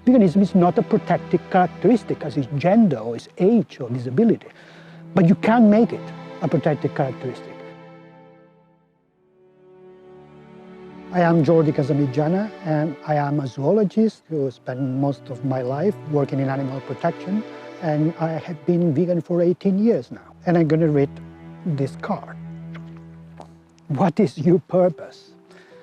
Veganism is not a protected characteristic as is gender or is age or disability, but you can make it a protected characteristic. I am Jordi and I am a zoologist who spent most of my life working in animal protection, and I have been vegan for 18 years now. And I'm going to read this card. What is your purpose?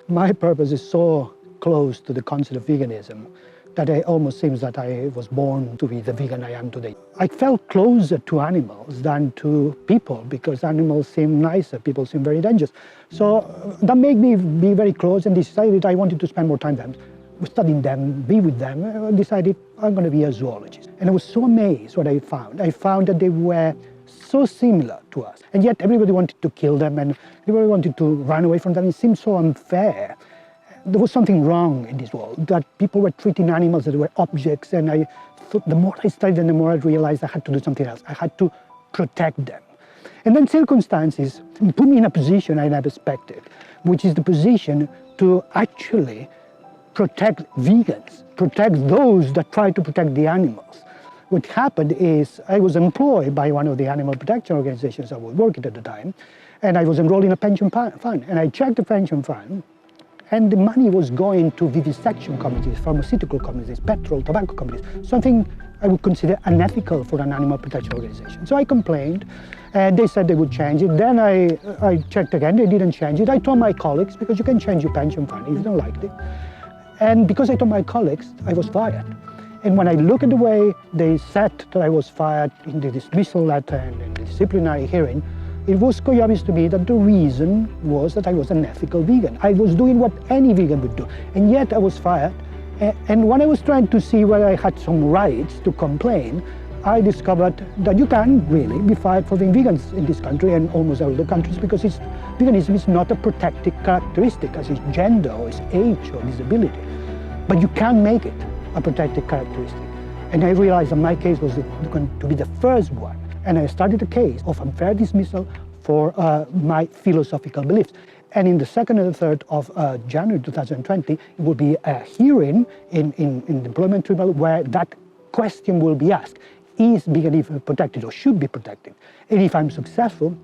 My purpose is so close to the concept of veganism that it almost seems that I was born to be the vegan I am today. I felt closer to animals than to people because animals seem nicer, people seem very dangerous. So that made me be very close and decided I wanted to spend more time with them, studying them, be with them. I decided I'm going to be a zoologist. And I was so amazed what I found. I found that they were so similar to us, and yet everybody wanted to kill them and everybody wanted to run away from them. It seemed so unfair. There was something wrong in this world, that people were treating animals as were objects, and I thought the more I studied them, the more I realized I had to do something else. I had to protect them. And then circumstances put me in a position I never expected, which is the position to actually protect vegans, protect those that try to protect the animals. What happened is I was employed by one of the animal protection organizations I was working at the time, and I was enrolled in a pension fund, and I checked the pension fund, and the money was going to vivisection companies, pharmaceutical companies, petrol, tobacco companies, something I would consider unethical for an animal protection organization. So I complained, and they said they would change it. Then I checked again, they didn't change it. I told my colleagues, because you can change your pension fund if you don't like it. And because I told my colleagues, I was fired. And when I look at the way they said that I was fired in the dismissal letter and in the disciplinary hearing, it was quite obvious to me that the reason was that I was an ethical vegan. I was doing what any vegan would do, and yet I was fired. And when I was trying to see whether I had some rights to complain, I discovered that you can really be fired for being vegans in this country and almost all the countries, because veganism is not a protected characteristic as is gender or is age or disability, but you can make it a protected characteristic. And I realized that my case was going to be the first one. And I started a case of unfair dismissal for my philosophical beliefs. And in the 2nd and the 3rd of January 2020, it will be a hearing in the employment tribunal where that question will be asked. Is veganism protected or should be protected? And if I'm successful,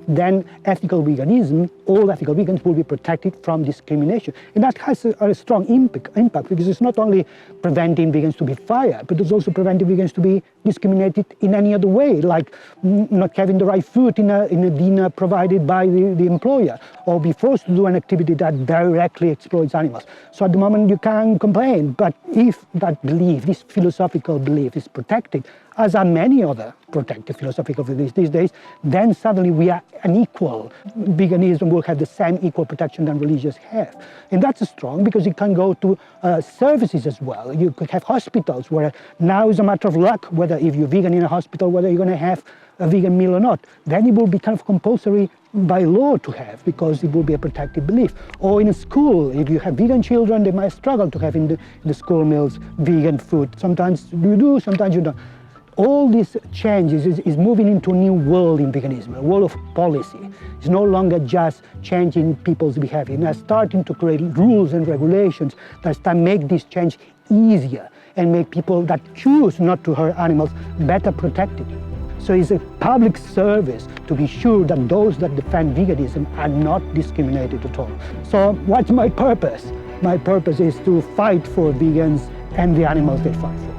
then ethical veganism, all ethical vegans will be protected from discrimination. And that has a strong impact, because it's not only preventing vegans to be fired, but it's also preventing vegans to be discriminated in any other way, like not having the right food in a dinner provided by the employer, or be forced to do an activity that directly exploits animals. So at the moment you can complain, but if that belief, this philosophical belief is protected, as are many other protected philosophical beliefs these days, then suddenly we are unequal. Veganism will have the same equal protection than religious have. And that's strong because it can go to services as well. You could have hospitals where now is a matter of luck whether if you're vegan in a hospital, whether you're going to have a vegan meal or not. Then it will be kind of compulsory by law to have, because it will be a protected belief. Or in a school, if you have vegan children, they might struggle to have in the school meals vegan food. Sometimes you do, sometimes you don't. All these changes is moving into a new world in veganism, a world of policy. It's no longer just changing people's behavior. It's starting to create rules and regulations that make this change easier and make people that choose not to hurt animals better protected. So it's a public service to be sure that those that defend veganism are not discriminated at all. So what's my purpose? My purpose is to fight for vegans and the animals they fight for.